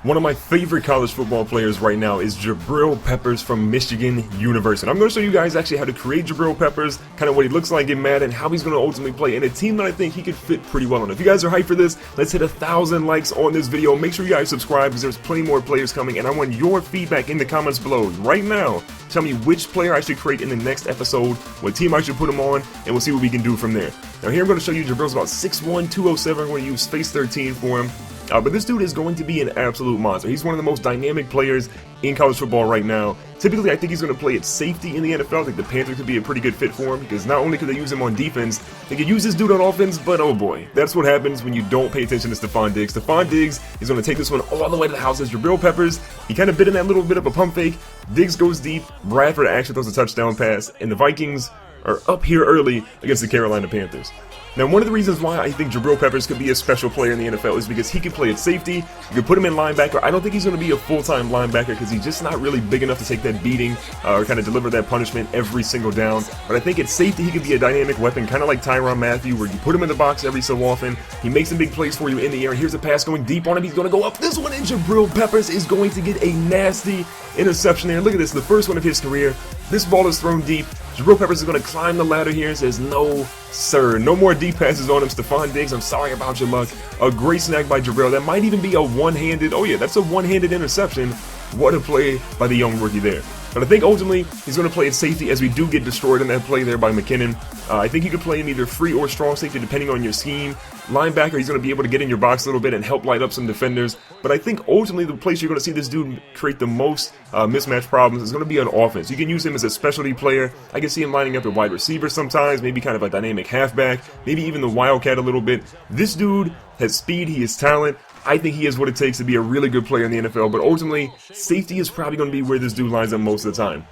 One of my favorite college football players right now is Jabrill Peppers from Michigan University. I'm going to show you guys actually how to create Jabrill Peppers, kind of what he looks like in Madden, how he's going to ultimately play in a team that I think he could fit pretty well in. If you guys are hyped for this, let's hit 1,000 likes on this video. Make sure you guys subscribe because there's plenty more players coming, and I want your feedback in the comments below right now. Tell me which player I should create in the next episode, what team I should put him on, and we'll see what we can do from there. Now here I'm going to show you Jabrill's about 6'1", 207. I'm going to use Space 13 for him. But this dude is going to be an absolute monster. He's one of the most dynamic players in college football right now. Typically, I think he's going to play at safety in the NFL. I think the Panthers could be a pretty good fit for him because not only could they use him on defense, they could use this dude on offense, but oh boy, that's what happens when you don't pay attention to Stephon Diggs. Stephon Diggs is going to take this one all the way to the house as Jabrill Peppers. He kind of bit in that little bit of a pump fake. Diggs goes deep. Bradford actually throws a touchdown pass, and the Vikings are up here early against the Carolina Panthers. Now, one of the reasons why I think Jabrill Peppers could be a special player in the NFL is because he can play at safety. You could put him in linebacker. I don't think he's going to be a full-time linebacker because he's just not really big enough to take that beating or kind of deliver that punishment every single down. But I think at safety, he could be a dynamic weapon, kind of like Tyrann Mathieu, where you put him in the box every so often. He makes some big plays for you in the air. Here's a pass going deep on him. He's going to go up this one, and Jabrill Peppers is going to get a nasty interception there. Look at this, the first one of his career. This ball is thrown deep. Jabrill Peppers is going to climb the ladder here and says, no, sir. No more deep passes on him. Stephon Diggs, I'm sorry about your luck. A great snag by Jabrill. That might even be a one-handed, oh yeah, that's a one-handed interception. What a play by the young rookie there. But I think ultimately he's going to play at safety as we do get destroyed in that play there by McKinnon. I think you could play him either free or strong safety depending on your scheme. Linebacker, he's going to be able to get in your box a little bit and help light up some defenders. But I think ultimately the place you're going to see this dude create the most mismatch problems is going to be on offense. You can use him as a specialty player. I can see him lining up at wide receiver sometimes, maybe kind of a dynamic halfback, maybe even the wildcat a little bit. This dude has speed, he has talent. I think he has what it takes to be a really good player in the NFL, but ultimately, safety is probably going to be where this dude lines up most of the time.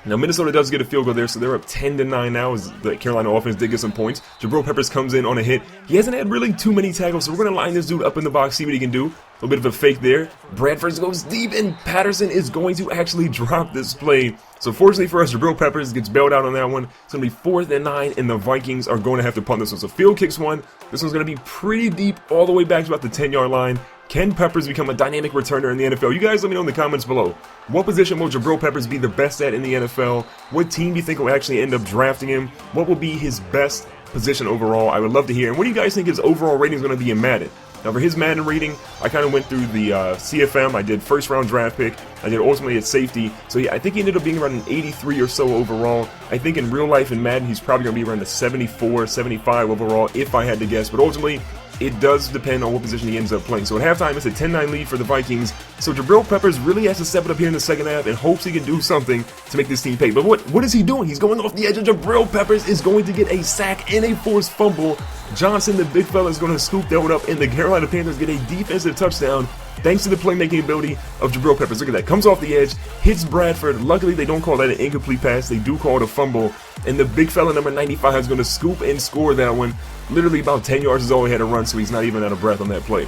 Now, Minnesota does get a field goal there, so they're up 10-9 now as the Carolina offense did get some points. Jabrill Peppers comes in on a hit. He hasn't had really too many tackles, so we're going to line this dude up in the box, see what he can do. A little bit of a fake there. Bradford goes deep, and Patterson is going to actually drop this play. So fortunately for us, Jabrill Peppers gets bailed out on that one. It's going to be 4th and 9, and the Vikings are going to have to punt this one. So field kicks one. This one's going to be pretty deep all the way back to about the 10-yard line. Can Peppers become a dynamic returner in the NFL? You guys let me know in the comments below. What position will Jabrill Peppers be the best at in the NFL? What team do you think will actually end up drafting him? What will be his best position overall? I would love to hear. And what do you guys think his overall rating is going to be in Madden? Now, for his Madden rating, I kind of went through the CFM. I did first-round draft pick. I did ultimately at safety. So yeah, I think he ended up being around an 83 or so overall. I think in real life in Madden, he's probably going to be around a 74, 75 overall if I had to guess. But ultimately, it does depend on what position he ends up playing. So at halftime, it's a 10-9 lead for the Vikings. So Jabrill Peppers really has to step it up here in the second half and hopes he can do something to make this team pay. But what is he doing? He's going off the edge, and Jabrill Peppers is going to get a sack and a forced fumble. Johnson, the big fella, is going to scoop that one up, and the Carolina Panthers get a defensive touchdown thanks to the playmaking ability of Jabrill Peppers. Look at that. Comes off the edge, hits Bradford. Luckily, they don't call that an incomplete pass. They do call it a fumble. And the big fella, number 95, is going to scoop and score that one. Literally about 10 yards is all he had to run, so he's not even out of breath on that play.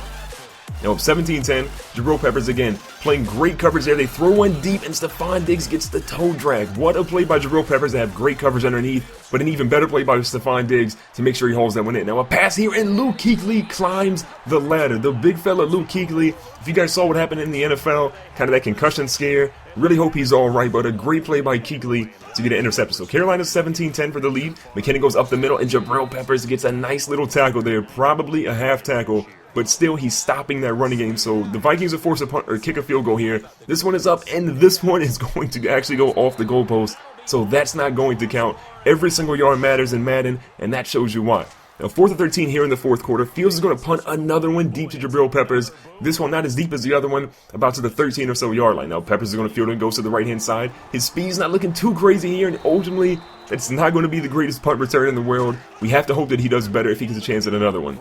Now, 17-10, Jabrill Peppers again playing great coverage there. They throw one deep, and Stephon Diggs gets the toe drag. What a play by Jabrill Peppers to have great coverage underneath, but an even better play by Stephon Diggs to make sure he holds that one in. Now, a pass here, and Luke Kuechly climbs the ladder. The big fella, Luke Kuechly. If you guys saw what happened in the NFL, kind of that concussion scare, really hope he's all right, but a great play by Kuechly to get an interception. So Carolina 17-10 for the lead. McKinnon goes up the middle, and Jabrill Peppers gets a nice little tackle there, probably a half tackle. But still, he's stopping that running game. So the Vikings are forced to punt or kick a field goal here. This one is up, and this one is going to actually go off the goalpost. So that's not going to count. Every single yard matters in Madden, and that shows you why. Now, 4th and 13 here in the fourth quarter. Fields is going to punt another one deep to Jabrill Peppers. This one not as deep as the other one, about to the 13 or so yard line. Now, Peppers is going to field and goes to the right-hand side. His speed's not looking too crazy here, and ultimately, it's not going to be the greatest punt return in the world. We have to hope that he does better if he gets a chance at another one.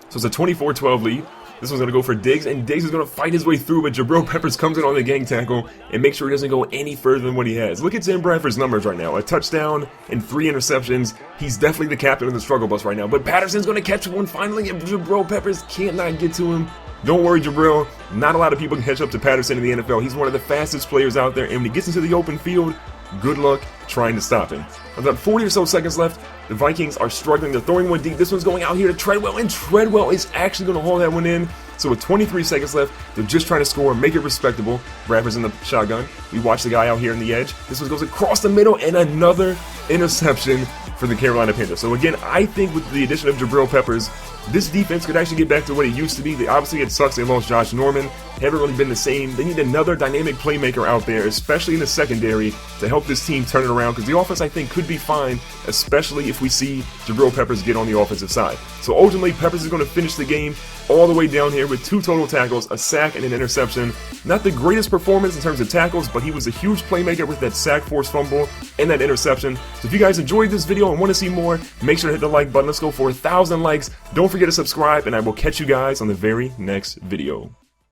So it's a 24-12 lead. This one's going to go for Diggs, and Diggs is going to fight his way through, but Jabrill Peppers comes in on the gang tackle and makes sure he doesn't go any further than what he has. Look at Sam Bradford's numbers right now. A touchdown and 3 interceptions. He's definitely the captain of the struggle bus right now, but Patterson's going to catch one finally, and Jabrill Peppers cannot get to him. Don't worry, Jabrill. Not a lot of people can catch up to Patterson in the NFL. He's one of the fastest players out there, and when he gets into the open field, good luck trying to stop him. About 40 or so seconds left. The Vikings are struggling. They're throwing one deep. This one's going out here to Treadwell, and Treadwell is actually going to haul that one in. So with 23 seconds left, they're just trying to score, make it respectable. Bradford's in the shotgun. We watch the guy out here in the edge. This one goes across the middle, and another interception for the Carolina Panthers. So again, I think with the addition of Jabrill Peppers, this defense could actually get back to what it used to be. Obviously, it sucks they lost Josh Norman. Haven't really been the same. They need another dynamic playmaker out there, especially in the secondary, to help this team turn it around, because the offense, I think, could be fine, especially if we see Jabrill Peppers get on the offensive side. So ultimately, Peppers is going to finish the game all the way down here with 2 total tackles, a sack, and an interception. Not the greatest performance in terms of tackles, but he was a huge playmaker with that sack, forced fumble, and that interception. So if you guys enjoyed this video and want to see more, make sure to hit the like button. Let's go for 1,000 likes. Don't forget to subscribe, and I will catch you guys on the very next video.